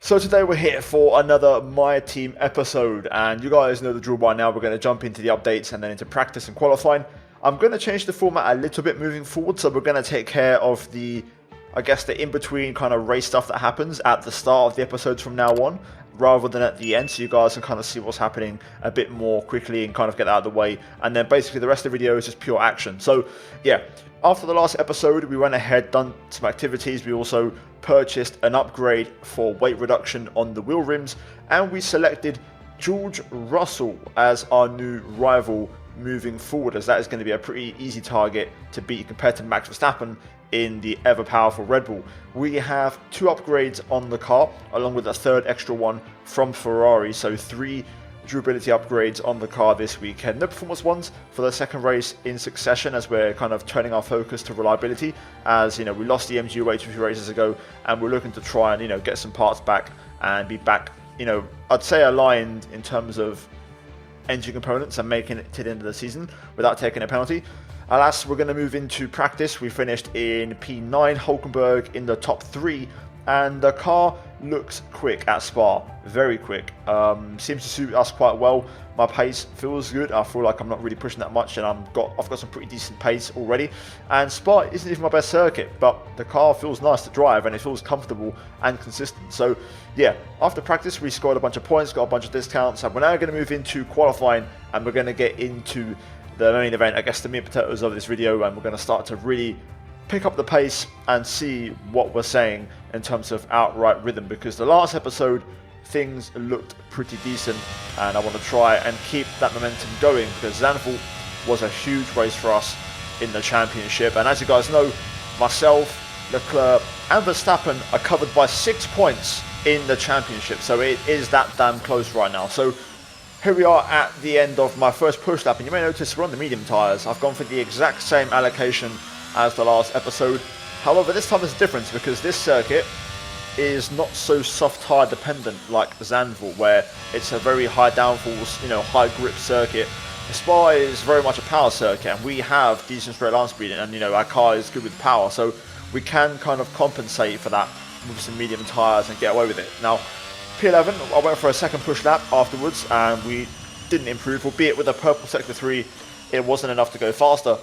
So today we're here for another My Team episode, and you guys know the drill by now. We're going to jump into the updates and then into practice and qualifying. I'm going to change the format a little bit moving forward, so we're going to take care of the in-between kind of race stuff that happens at the start of the episodes from now on, rather than at the end, so you guys can kind of see what's happening a bit more quickly and kind of get that out of the way. And then basically the rest of the video is just pure action. So yeah, after the last episode, we went ahead, done some activities. We also purchased an upgrade for weight reduction on the wheel rims, and we selected George Russell as our new rival moving forward, as that is going to be a pretty easy target to beat compared to Max Verstappen in the ever-powerful Red Bull. We have 2 upgrades on the car, along with a third extra one from Ferrari, so 3 durability upgrades on the car this weekend. No performance ones for the second race in succession, as we're kind of turning our focus to reliability, as you know, we lost the MGU-8 a few races ago, and we're looking to try and get some parts back and be back, I'd say aligned in terms of engine components and making it to the end of the season without taking a penalty. Alas, we're going to move into practice. We finished in P9, Hulkenberg in the top 3, and the car looks quick at Spa, very quick. Seems to suit us quite well. My pace feels good. I feel like I'm not really pushing that much, and I've got some pretty decent pace already. And Spa isn't even my best circuit, but the car feels nice to drive and it feels comfortable and consistent. So yeah, after practice we scored a bunch of points, got a bunch of discounts, and we're now going to move into qualifying, and we're going to get into the main event, the meat and potatoes of this video, and we're going to start to really pick up the pace and see what we're saying in terms of outright rhythm, because the last episode things looked pretty decent, and I want to try and keep that momentum going, because Zandvoort was a huge race for us in the championship, and as you guys know, myself, Leclerc and Verstappen are covered by 6 points in the championship, so it is that damn close right now. So here we are at the end of my first push lap, and you may notice we're on the medium tyres. I've gone for the exact same allocation as the last episode. However, this time there's a difference, because this circuit is not so soft tyre dependent like Zandvoort, where it's a very high downforce, high grip circuit. Spa is very much a power circuit, and we have decent straight line speed, and our car is good with power, so we can kind of compensate for that with some medium tyres and get away with it. Now, P11, I went for a second push lap afterwards, and we didn't improve, albeit with a purple sector 3, it wasn't enough to go faster.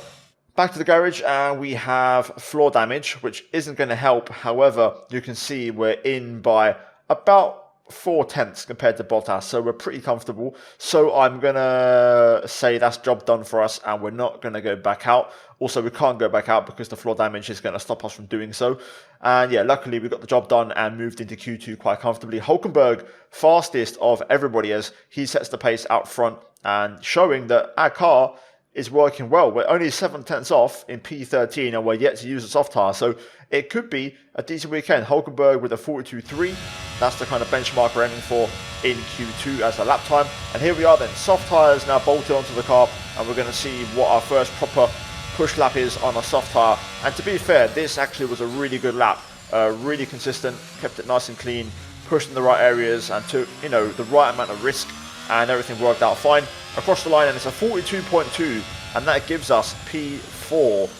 Back to the garage, and we have floor damage, which isn't going to help. However, you can see we're in by about 4 tenths compared to Bottas, so we're pretty comfortable. So I'm going to say that's job done for us, and we're not going to go back out. Also, we can't go back out because the floor damage is going to stop us from doing so. And yeah, luckily we got the job done and moved into Q2 quite comfortably. Hulkenberg, fastest of everybody, as he sets the pace out front, and showing that our car is working well. We're only 7 tenths off in P13, and we're yet to use a soft tyre, so it could be a decent weekend. Hulkenberg with a 42.3, that's the kind of benchmark we're aiming for in Q2 as a lap time. And here we are then, soft tyres now bolted onto the car, and we're going to see what our first proper push lap is on a soft tyre. And to be fair, this actually was a really good lap, really consistent, kept it nice and clean, pushed in the right areas, and took the right amount of risk, and everything worked out fine across the line. And it's a 42.2, and that gives us P4,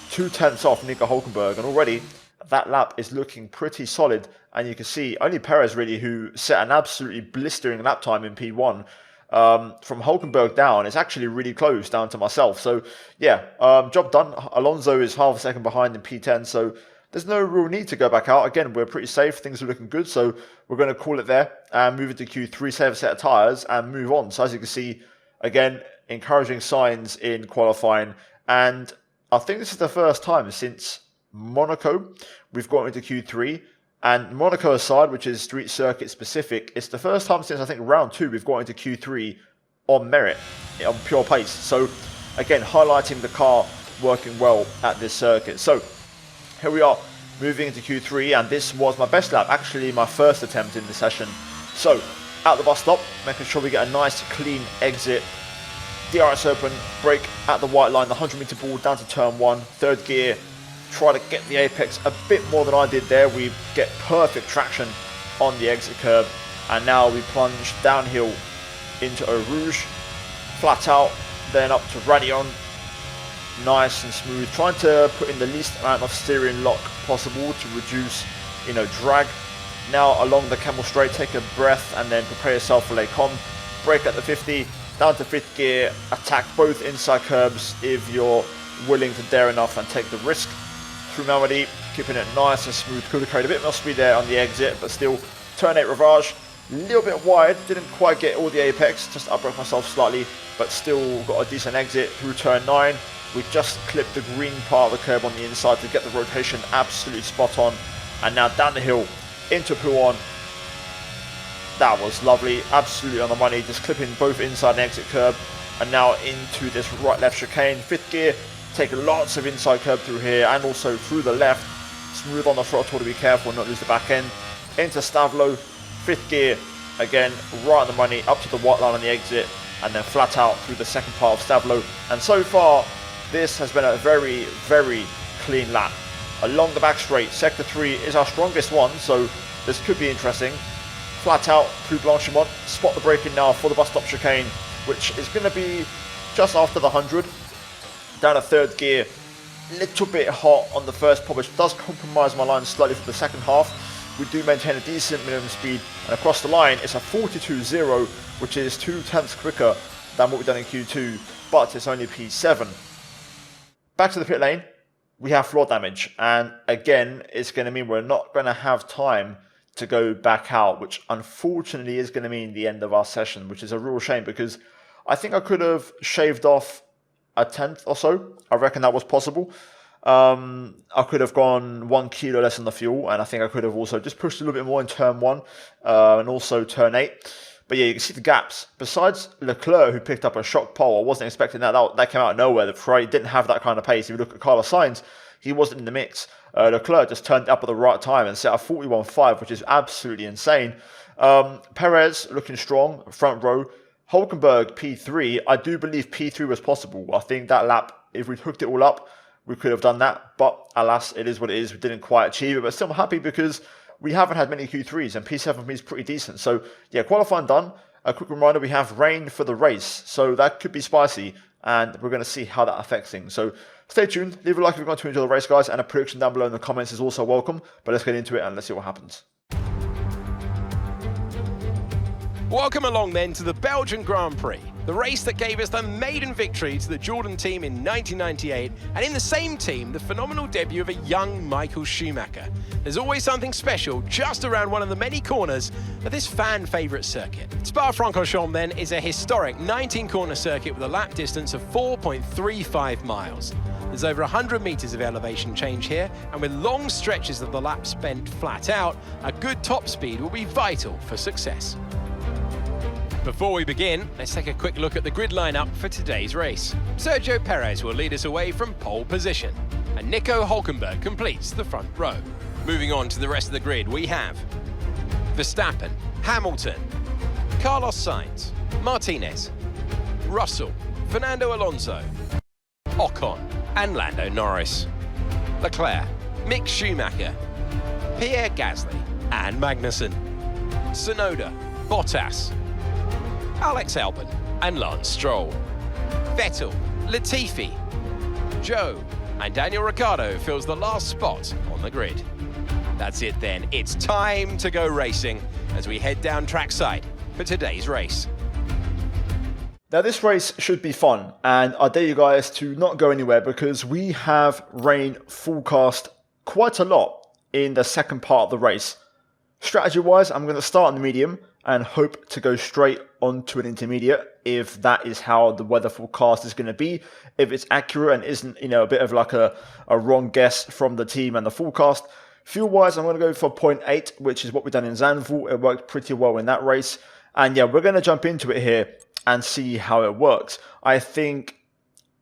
2 tenths off Nico Hulkenberg, and already that lap is looking pretty solid. And you can see only Perez really, who set an absolutely blistering lap time in P1. From Hulkenberg down, it's actually really close down to myself. So yeah, job done. Alonso is half a second behind in P10, so there's no real need to go back out. Again, we're pretty safe, things are looking good, so we're going to call it there and move into Q3, save a set of tyres and move on. So as you can see, again, encouraging signs in qualifying, and I think this is the first time since Monaco we've got into Q3. And Monaco aside, which is street circuit specific, it's the first time since I think round 2 we've got into Q3 on merit, on pure pace. So again, highlighting the car working well at this circuit. So here we are moving into Q3, and this was my best lap, actually my first attempt in the session. So at the bus stop, making sure we get a nice clean exit, DRS open, brake at the white line, the 100-meter ball down to turn 1, third gear. Try to get the apex a bit more than I did there. We get perfect traction on the exit curb, and now we plunge downhill into Eau Rouge, flat out, then up to Radion, nice and smooth, trying to put in the least amount of steering lock possible to reduce drag. Now along the Camel Straight, take a breath and then prepare yourself for Lake Con. Brake at the 50, down to 5th gear, attack both inside curbs if you're willing to dare enough and take the risk. Through Malmedy, keeping it nice and smooth. Could have carried a bit more speed there on the exit, but still, turn 8 Ravage. A little bit wide, didn't quite get all the apex, just outbroke myself slightly, but still got a decent exit through turn 9. We just clipped the green part of the curb on the inside to get the rotation absolutely spot on. And now down the hill, into Puon. That was lovely, absolutely on the money, just clipping both inside and exit curb. And now into this right-left chicane, 5th gear, take lots of inside curb through here and also through the left. Smooth on the throttle to be careful, not lose the back end. Into Stavlo, 5th gear, again, right on the money, up to the white line on the exit, and then flat out through the second part of Stavlo. And so far, this has been a very, very clean lap. Along the back straight, sector 3 is our strongest one, so this could be interesting. Flat out through Blanchimont, spot the braking now for the bus stop chicane, which is going to be just after the 100. Down to 3rd gear, little bit hot on the first pop, which does compromise my line slightly for the second half. We do maintain a decent minimum speed, and across the line it's a 42.0, which is 0.2 quicker than what we've done in Q2, but it's only P7. Back to the pit lane, we have floor damage, and again it's going to mean we're not going to have time to go back out, which unfortunately is going to mean the end of our session, which is a real shame because I think I could have shaved off a 1/10 or so. I reckon that was possible. I could have gone 1 kilo less on the fuel, and I think I could have also just pushed a little bit more in turn 1 and also turn 8. But yeah, you can see the gaps. Besides Leclerc, who picked up a shock pole, I wasn't expecting that. That came out of nowhere. The Ferrari didn't have that kind of pace. If you look at Carlos Sainz, he wasn't in the mix. Leclerc just turned up at the right time and set a 41.5, which is absolutely insane. Perez looking strong, front row. Hulkenberg P3, I do believe P3 was possible. I think that lap, if we'd hooked it all up, we could have done that. But alas, it is what it is. We didn't quite achieve it, but still I'm happy because we haven't had many Q3s and P7 for me is pretty decent. So yeah, qualifying done. A quick reminder, we have rain for the race. So that could be spicy and we're going to see how that affects things. So stay tuned, leave a like if you're going to enjoy the race, guys, and a prediction down below in the comments is also welcome. But let's get into it and let's see what happens. Welcome along then to the Belgian Grand Prix, the race that gave us the maiden victory to the Jordan team in 1998, and in the same team, the phenomenal debut of a young Michael Schumacher. There's always something special just around one of the many corners of this fan favourite circuit. Spa-Francorchamps then is a historic 19-corner circuit with a lap distance of 4.35 miles. There's over 100 metres of elevation change here, and with long stretches of the lap spent flat out, a good top speed will be vital for success. Before we begin, let's take a quick look at the grid lineup for today's race. Sergio Perez will lead us away from pole position, and Nico Hulkenberg completes the front row. Moving on to the rest of the grid, we have Verstappen, Hamilton, Carlos Sainz, Martinez, Russell, Fernando Alonso, Ocon, and Lando Norris. Leclerc, Mick Schumacher, Pierre Gasly, and Magnussen. Tsunoda, Bottas, Alex Albon, and Lance Stroll. Vettel, Latifi, Zhou, and Daniel Ricciardo fills the last spot on the grid. That's it then, it's time to go racing as we head down trackside for today's race. Now this race should be fun, and I dare you guys to not go anywhere because we have rain forecast quite a lot in the second part of the race. Strategy wise, I'm going to start on the medium and hope to go straight onto an intermediate if that is how the weather forecast is going to be. If it's accurate and isn't, a bit of like a wrong guess from the team and the forecast. Fuel wise, I'm going to go for 0.8, which is what we've done in Zandvoort. It worked pretty well in that race. And yeah, we're going to jump into it here and see how it works. I think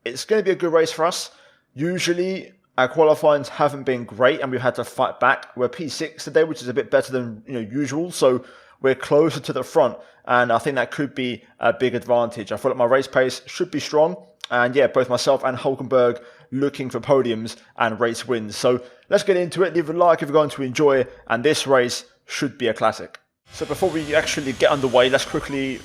it's going to be a good race for us. Usually our qualifyings haven't been great and we've had to fight back. We're P6 today, which is a bit better than usual. So we're closer to the front, and I think that could be a big advantage. I feel like my race pace should be strong, and yeah, both myself and Hulkenberg looking for podiums and race wins. So let's get into it. Leave a like if you're going to enjoy it, and this race should be a classic. So before we actually get underway, let's quickly...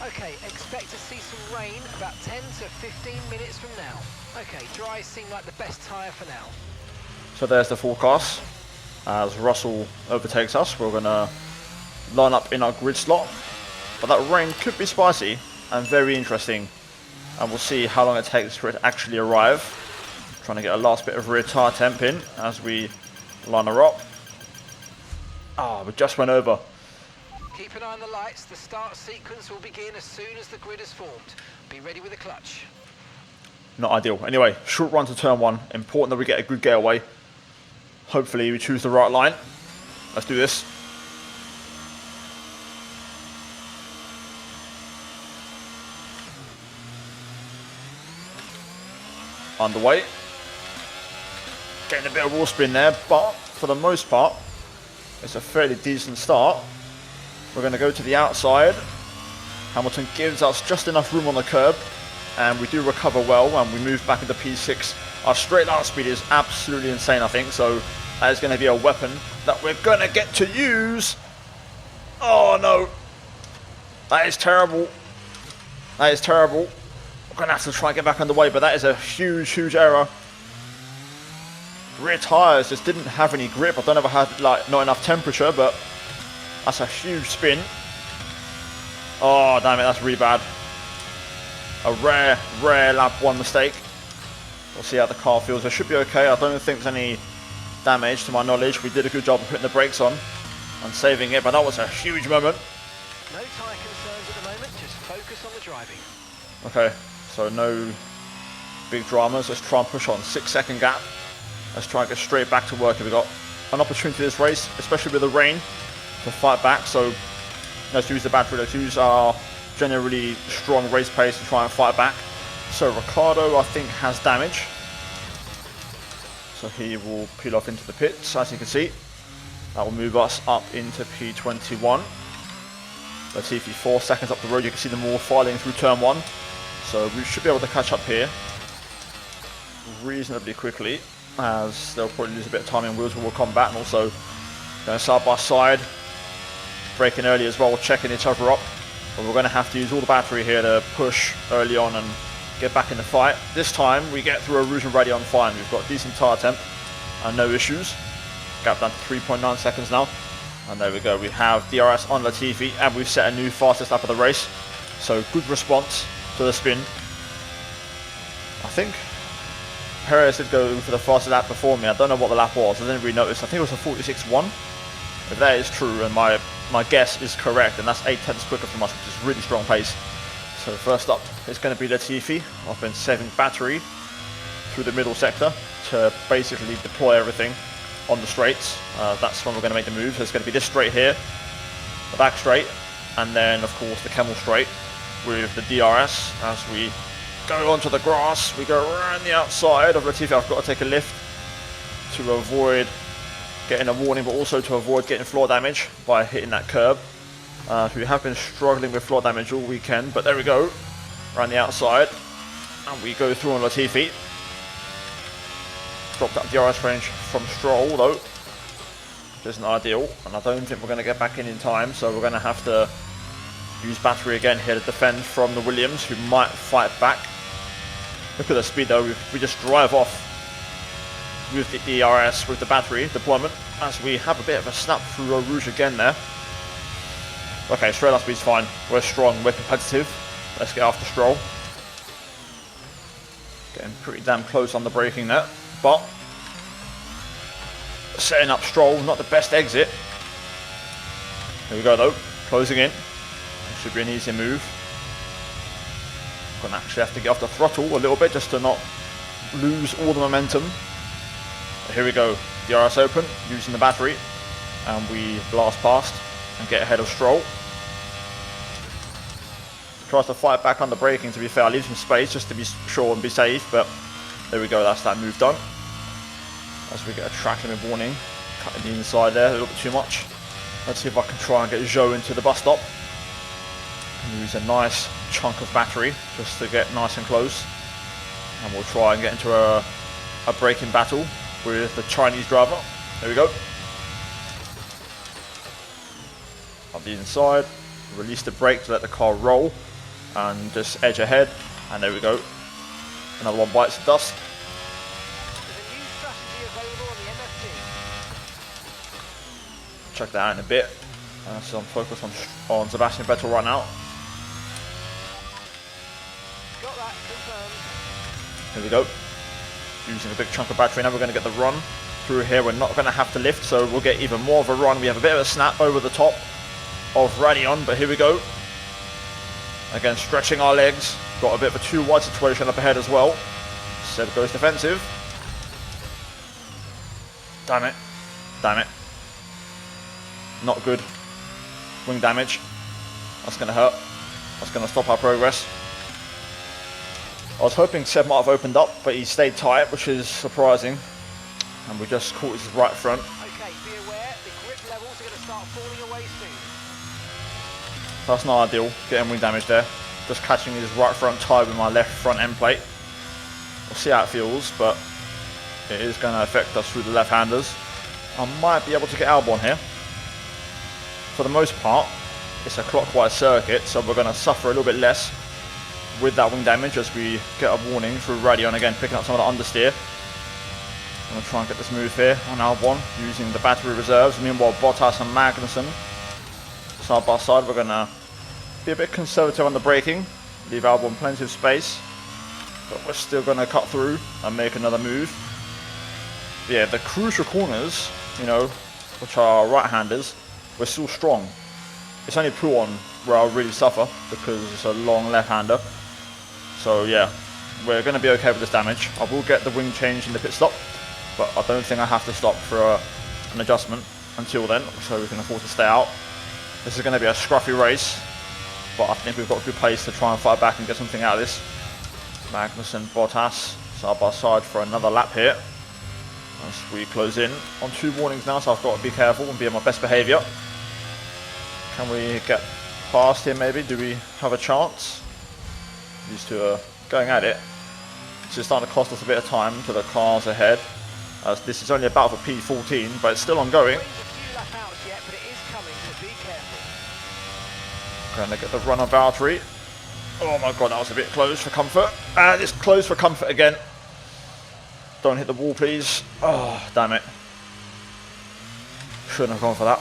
Okay, expect to see some rain about 10 to 15 minutes from now. Okay, dry seem like the best tyre for now. So there's the forecast. As Russell overtakes us, we're going to line up in our grid slot. But that rain could be spicy and very interesting. And we'll see how long it takes for it to actually arrive. Trying to get a last bit of rear tyre temp in as we line her up. We just went over. Keep an eye on the lights. The start sequence will begin as soon as the grid is formed. Be ready with the clutch. Not ideal. Anyway, short run to turn 1. Important that we get a good getaway. Hopefully we choose the right line. Let's do this. Underway. Getting a bit of wall spin there, but for the most part, it's a fairly decent start. We're going to go to the outside. Hamilton gives us just enough room on the curb, and we do recover well, and we move back into P6. Our straight line speed is absolutely insane, I think, so that is going to be a weapon that we're going to get to use. Oh no, that is terrible. That is terrible. We're going to have to try and get back underway, but that is a huge error. Rear tyres just didn't have any grip. I don't know if I had not enough temperature, but that's a huge spin. Oh damn it, that's really bad. A rare lap 1 mistake. We'll see how the car feels. It should be okay. I don't think there's any damage to my knowledge. We did a good job of putting the brakes on and saving it, but that was a huge moment. No tyre concerns at the moment. Just focus on the driving. Okay, so no big dramas. Let's try and push on. 6-second gap. Let's try and get straight back to work. We've got an opportunity this race, especially with the rain, to fight back. So let's use the battery. Let's use our generally strong race pace to try and fight back. So Ricardo, I think, has damage. So he will peel off into the pits, as you can see. That will move us up into P21. Latifi 4 seconds up the road. You can see them all filing through turn 1. So we should be able to catch up here reasonably quickly, as they'll probably lose a bit of time in wheels will combat, and also going side by side, braking early as well, checking each other up. But we're going to have to use all the battery here to push early on and get back in the fight. This time we get through a Rouge and Radion fine. We've got decent tyre temp and no issues. Gap down to 3.9 seconds now. And there we go, we have DRS on Latifi, and we've set a new fastest lap of the race. So good response to the spin. I think Perez did go for the fastest lap before me. I don't know what the lap was, I didn't really notice. I think it was a 46.1. If that is true and my guess is correct, and that's 8/10 quicker from us, which is really strong pace. So first up is going to be Latifi. I've been saving battery through the middle sector to basically deploy everything on the straights. That's when we're going to make the move. So it's going to be this straight here, the back straight, and then of course the Camel straight with the DRS. As we go onto the grass, we go around the outside of Latifi. I've got to take a lift to avoid getting a warning, but also to avoid getting floor damage by hitting that curb. We have been struggling with floor damage all weekend, but there we go, around the outside, and we go through on Latifi. Dropped that DRS range from Stroll though, which isn't ideal, and I don't think we're going to get back in time, so we're going to have to use battery again here to defend from the Williams, who might fight back. Look at the speed though, we just drive off with the DRS, with the battery deployment, as we have a bit of a snap through Eau Rouge again there. Okay, straight line speed's fine. We're strong, we're competitive. Let's get after Stroll. Getting pretty damn close on the braking there, but setting up Stroll, not the best exit. Here we go though, closing in. It should be an easier move. Gonna actually have to get off the throttle a little bit just to not lose all the momentum. But here we go, DRS open, using the battery, and we blast past and get ahead of Stroll. Tries to fight back on the braking, to be fair. Leaves some space just to be sure and be safe, but there we go, that's that move done. As we get a track limit warning, cutting the inside there a little bit too much. Let's see if I can try and get Joe into the bus stop. Use a nice chunk of battery just to get nice and close. And we'll try and get into a braking battle with the Chinese driver. There we go. On the inside, release the brake to let the car roll and just edge ahead, and there we go. Another one bites the dust. There's a new strategy available on the MFD. check that out in a bit. So I'm focused on Sebastian Vettel right now. Got that confirmed. Here we go. Using a big chunk of battery now, we're going to get the run through here. We're not going to have to lift, so we'll get even more of a run. We have a bit of a snap over the top of Radion, but here we go. Again, stretching our legs. Got a bit of a too wide situation up ahead as well. Seb goes defensive. Damn it. Damn it. Not good. Wing damage. That's going to hurt. That's going to stop our progress. I was hoping Seb might have opened up, but he stayed tight, which is surprising. And we just caught his right front. Okay, be aware, the grip levels are going to start falling away soon. That's not ideal, getting wing damage there. Just catching his right front tire with my left front end plate. We'll see how it feels, but it is going to affect us through the left-handers. I might be able to get Albon here. For the most part, it's a clockwise circuit, so we're going to suffer a little bit less with that wing damage as we get a warning through Radion again, picking up some of the understeer. I'm going to try and get this move here on Albon using the battery reserves. Meanwhile, Bottas and Magnussen side by side. We're going to be a bit conservative on the braking, leave Albon plenty of space, but we're still going to cut through and make another move. Yeah, the crucial corners, you know, which are right-handers, we're still strong. It's only Puon where I'll really suffer because it's a long left-hander. So yeah, we're going to be okay with this damage. I will get the wing change in the pit stop, but I don't think I have to stop for an adjustment until then, so we can afford to stay out. This is going to be a scruffy race, but I think we've got good pace to try and fight back and get something out of this. Magnussen and Bottas side by side for another lap here as we close in on 2 warnings now, so I've got to be careful and be on my best behaviour. Can we get past here maybe? Do we have a chance? These two are going at it. This is starting to cost us a bit of time to the cars ahead, as this is only about for P14, but it's still ongoing. Going to get the run on Valtteri. Oh my god, that was a bit close for comfort. And it's close for comfort again. Don't hit the wall, please. Oh, damn it. Shouldn't have gone for that.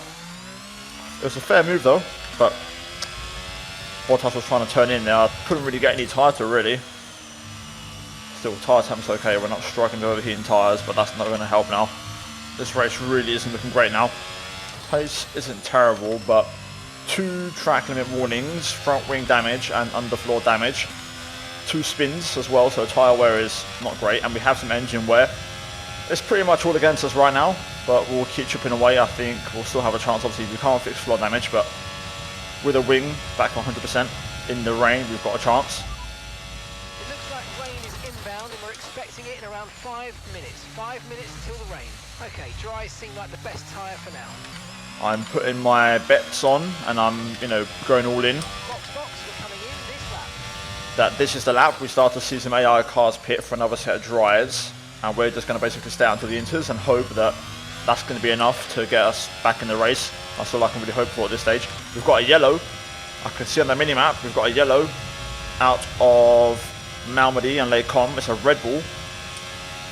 It was a fair move though, but Bottas was trying to turn in there. I couldn't really get any tighter really. Still, tyre temp's okay. We're not striking the overheating tyres, but that's not going to help now. This race really isn't looking great now. Pace isn't terrible, but 2 track limit warnings, front wing damage and underfloor damage. 2 spins as well, so tyre wear is not great, and we have some engine wear. It's pretty much all against us right now, but we'll keep chipping away. I think we'll still have a chance. Obviously, we can't fix floor damage, but with a wing back to 100% in the rain, we've got a chance. It looks like rain is inbound, and we're expecting it in around 5 minutes. 5 minutes until the rain. Okay, dry seem like the best tyre for now. I'm putting my bets on, and I'm, you know, going all in. Box, we're coming in this lap. That this is the lap we start to see some AI cars pit for another set of dries, and we're just going to basically stay out until the inters and hope that that's going to be enough to get us back in the race. That's all I can really hope for at this stage. We've got a yellow. I can see on the mini-map we've got a yellow out of Malmedy and Les Combes. It's a Red Bull.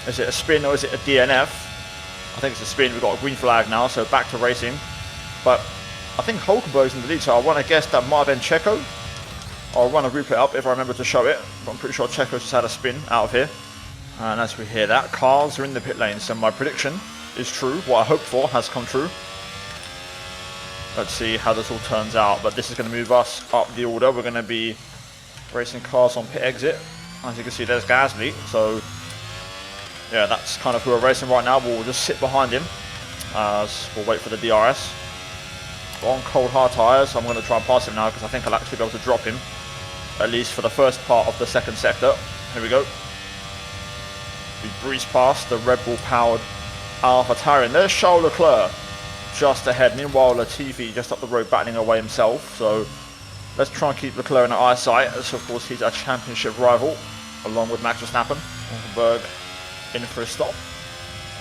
Is it a spin or is it a DNF? I think it's a spin. We've got a green flag now, so back to racing. But I think Hulkenberg's in the lead, so I want to guess that might have been Checo. I'll run a replay up if I remember to show it, but I'm pretty sure Checo just had a spin out of here. And as we hear that, cars are in the pit lane, so my prediction is true. What I hoped for has come true. Let's see how this all turns out, but this is going to move us up the order. We're going to be racing cars on pit exit. As you can see, there's Gasly, so yeah, that's kind of who we're racing right now. We'll just sit behind him as we'll wait for the DRS. On cold hard tyres, I'm going to try and pass him now because I think I'll actually be able to drop him, at least for the first part of the second sector. Here we go. We breeze past the Red Bull powered AlphaTauri. There's Charles Leclerc just ahead. Meanwhile, Latifi just up the road battling away himself. So let's try and keep Leclerc in our eyesight, as of course he's our championship rival, along with Max Verstappen. Hulkenberg in for a stop,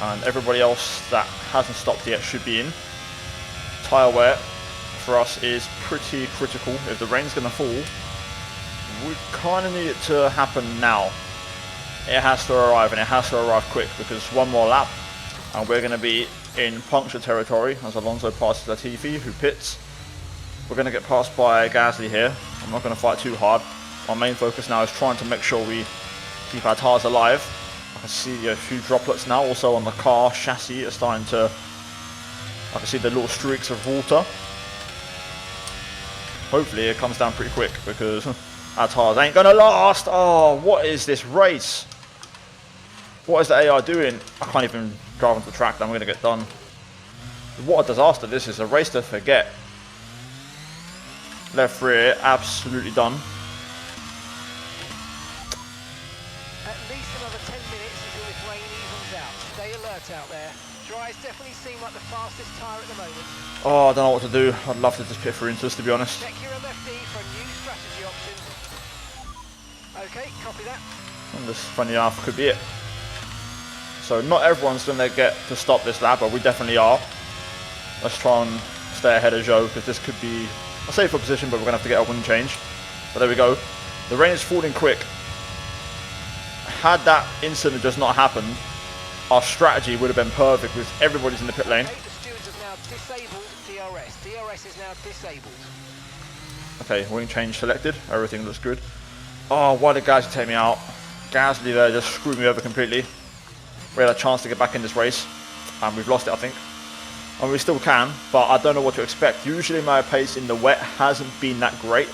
and everybody else that hasn't stopped yet should be in. Tyre wear for us is pretty critical. If the rain's going to fall, we kind of need it to happen now. It has to arrive, and it has to arrive quick, because one more lap and we're going to be in puncture territory as Alonso passes Latifi, who pits. We're going to get passed by Gasly here. I'm not going to fight too hard. My main focus now is trying to make sure we keep our tyres alive. I can see a few droplets now, also on the car chassis. It's starting to... I can see the little streaks of water. Hopefully it comes down pretty quick because our tyres ain't going to last. Oh, what is this race? What is the AI doing? I can't even drive onto the track, then I'm going to get done. What a disaster this is. A race to forget. Left rear, absolutely done. At least another 10 minutes until this rain evens out. Stay alert out there. Dries definitely seem like the fastest tyre at the moment. Oh, I don't know what to do. I'd love to just pit for Intus, to be honest. Check your MFD for a new strategy option. Okay, copy that. And this funny enough could be it. So not everyone's going to get to stop this lap, but we definitely are. Let's try and stay ahead of Zhou, because this could be a safer position, but we're going to have to get a wind change. But there we go. The rain is falling quick. Had that incident just not happened, our strategy would have been perfect with everybody's in the pit lane. Okay, the stewards have now disabled DRS. DRS is now disabled. Okay, wing change selected. Everything looks good. Oh, why did Gasly take me out? Gasly there just screwed me over completely. We had a chance to get back in this race, and we've lost it, I think. And we still can, but I don't know what to expect. Usually my pace in the wet hasn't been that great.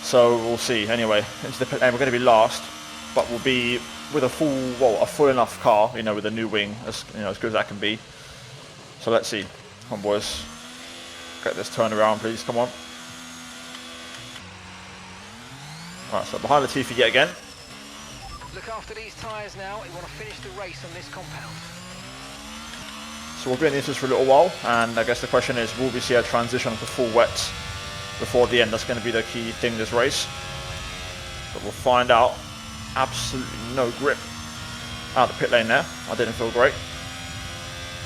So we'll see. Anyway, into the pit lane, we're going to be last, but we'll be with a full, well, a full enough car, you know, with a new wing, as you know, as good as that can be. So let's see. Come on, boys. Get this turn around, please. Come on. Right, so behind Latifi yet again. Look after these tyres now. We want to finish the race on this compound. So we'll be in this for a little while, and I guess the question is, will we see a transition to full wets before the end? That's going to be the key thing this race. But we'll find out. Absolutely no grip out the pit lane there. I didn't feel great.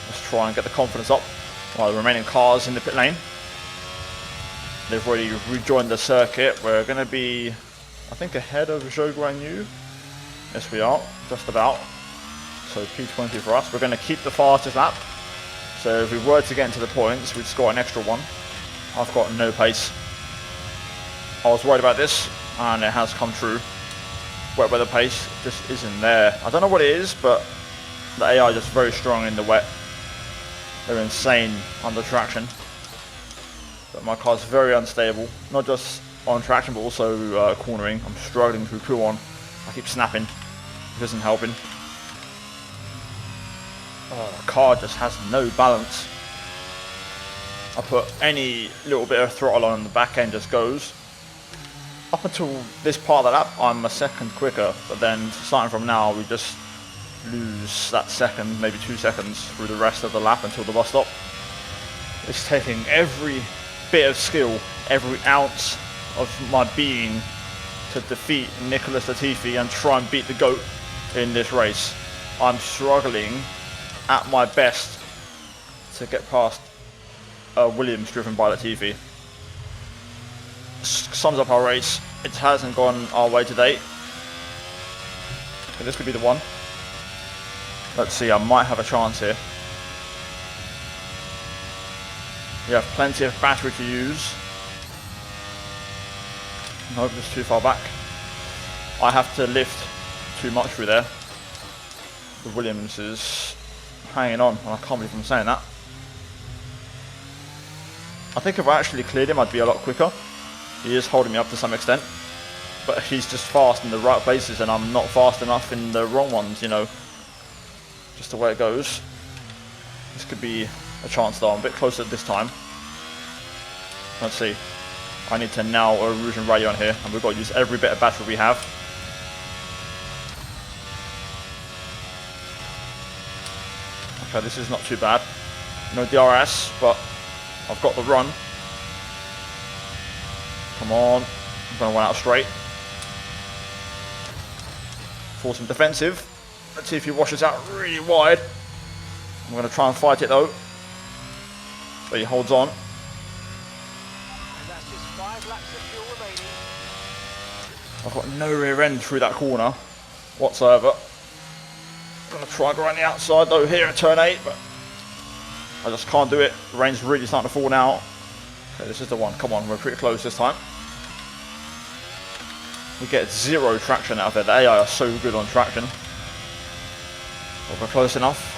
Let's try and get the confidence up while the remaining cars in the pit lane. They've already rejoined the circuit. We're going to be, I think, ahead of Zhou Guanyu. Yes, we are, just about. So P20 for us. We're going to keep the fastest lap. So if we were to get into the points, we'd score an extra one. I've got no pace. I was worried about this, and it has come true. Wet weather pace just isn't there. I don't know what it is, but the AI is just very strong in the wet. They're insane under traction. But my car's very unstable. Not just on traction, but also cornering. I'm struggling through Kuon. I keep snapping. It isn't helping. Oh, the car just has no balance. I put any little bit of throttle on, the back end just goes. Up until this part of the lap, I'm a second quicker, but then starting from now, we just lose that second, maybe 2 seconds through the rest of the lap until the bus stop. It's taking every bit of skill, every ounce of my being to defeat Nicholas Latifi and try and beat the GOAT in this race. I'm struggling at my best to get past Williams driven by Latifi. Sums up our race. It hasn't gone our way today. Okay, this could be the one. Let's see, I might have a chance here. We have plenty of battery to use. Nope, just too far back. I have to lift too much through there. The Williams is hanging on, and I can't believe I'm saying that. I think if I actually cleared him, I'd be a lot quicker. He is holding me up to some extent, but he's just fast in the right places, and I'm not fast enough in the wrong ones, you know. Just the way it goes. This could be a chance though. I'm a bit closer this time. Let's see. I need to nail a Rouge and Radio on here, and we've got to use every bit of battery we have. Okay, this is not too bad. No DRS, but I've got the run. Come on. I'm going to run out straight. Force him defensive. Let's see if he washes out really wide. I'm going to try and fight it though. But he holds on. And that's just 5 laps of fuel remaining. I've got no rear end through that corner whatsoever. Gonna try and go around the outside though here at turn 8, but I just can't do it. The rain's really starting to fall now. Okay, this is the one. Come on, we're pretty close this time. We get 0 traction out of it. The AI are so good on traction. But we're close enough.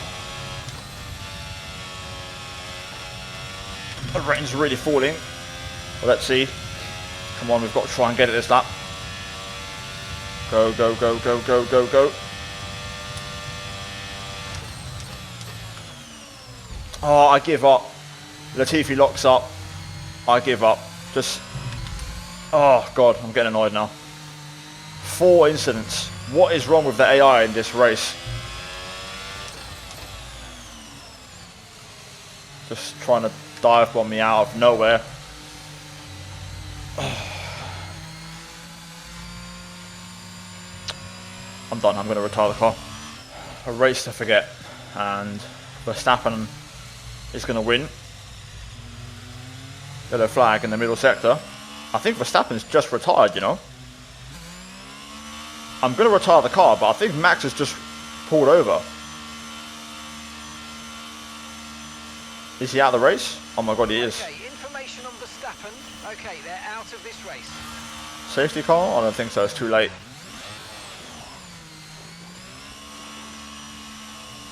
The rain's really falling. Well, let's see. Come on, we've got to try and get it this lap. Go, go, go, go, go, go, go. Oh, I give up. Latifi locks up. I give up. Just... Oh, God, I'm getting annoyed now. 4 incidents. What is wrong with the AI in this race? Just trying to dive bomb me out of nowhere. I'm done. I'm going to retire the car. A race to forget. And Verstappen is going to win. Yellow flag in the middle sector. I think Verstappen's just retired, you know. I'm going to retire the car, but I think Max has just pulled over. Is he out of the race? Oh my God, he is. Okay, information on Verstappen. Okay, they're out of this race. Safety car? I don't think so. It's too late.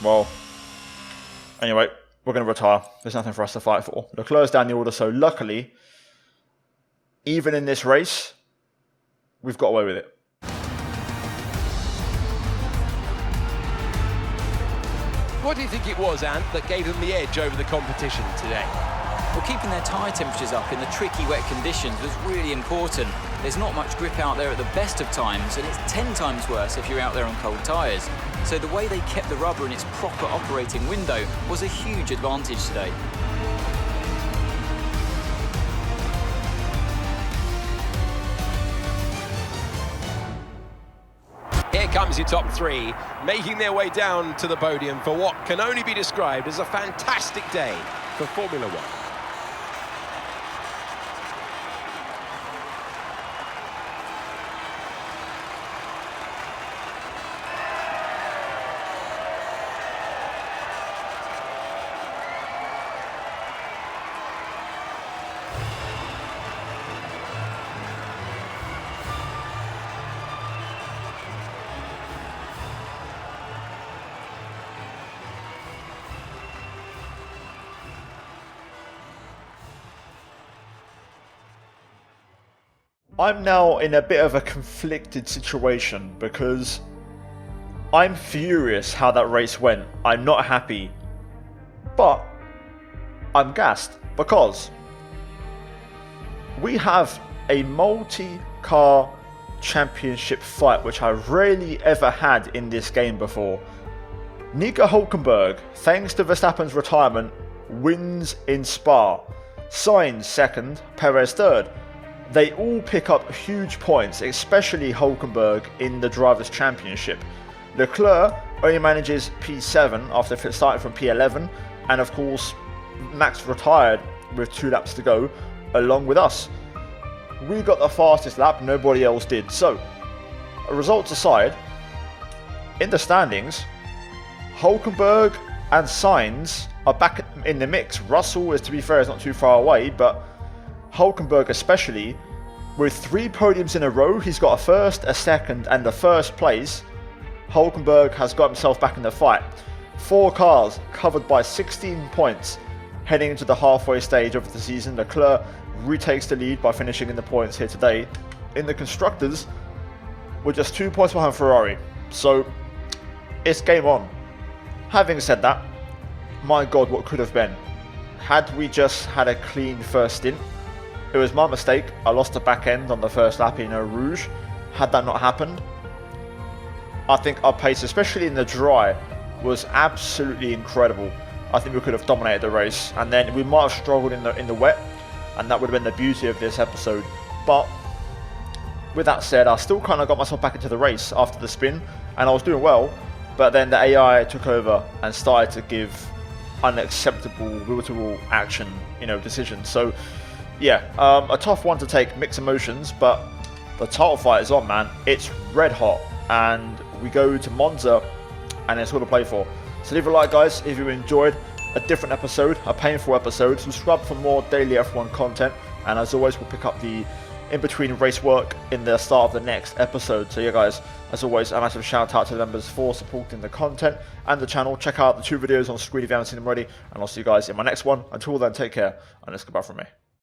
Well, anyway, we're going to retire. There's nothing for us to fight for. Leclerc's down the order, so luckily, even in this race, we've got away with it. What do you think it was, Ant, that gave them the edge over the competition today? Well, keeping their tyre temperatures up in the tricky wet conditions was really important. There's not much grip out there at the best of times, and it's 10 times worse if you're out there on cold tyres. So the way they kept the rubber in its proper operating window was a huge advantage today. Here comes your top 3, making their way down to the podium for what can only be described as a fantastic day for Formula 1. I'm now in a bit of a conflicted situation because I'm furious how that race went. I'm not happy, but I'm gassed because we have a multi-car championship fight, which I rarely ever had in this game before. Nico Hülkenberg, thanks to Verstappen's retirement, wins in Spa. Sainz second, Perez third. They all pick up huge points, especially Hülkenberg in the Drivers' Championship. Leclerc only manages P7 after starting from P11, and of course Max retired with 2 laps to go, along with us. We got the fastest lap, nobody else did. So, results aside, in the standings, Hülkenberg and Sainz are back in the mix. Russell, is to be fair, is not too far away, but Hülkenberg especially, with 3 podiums in a row, he's got a first, a second and the first place. Hülkenberg has got himself back in the fight. 4 cars covered by 16 points heading into the halfway stage of the season. Leclerc retakes the lead by finishing in the points here today. In the Constructors, we're just 2 points behind Ferrari, so it's game on. Having said that, my God, what could have been. Had we just had a clean first stint. It was my mistake. I lost the back end on the first lap in Eau Rouge. Had that not happened, I think our pace, especially in the dry, was absolutely incredible. I think we could have dominated the race, and then we might have struggled in the wet, and that would have been the beauty of this episode. But with that said, I still kind of got myself back into the race after the spin, and I was doing well. But then the AI took over and started to give unacceptable, brutal action, decisions. So yeah, a tough one to take, mixed emotions, but the title fight is on, man. It's red hot, and we go to Monza and it's all to play for. So leave a like, guys, if you enjoyed a different episode, a painful episode. Subscribe for more daily F1 content, and as always, we'll pick up the in-between race work in the start of the next episode. So yeah, guys, as always, a massive shout out to the members for supporting the content and the channel. Check out the 2 videos on screen if you haven't seen them already, and I'll see you guys in my next one. Until then, take care, and it's goodbye from me.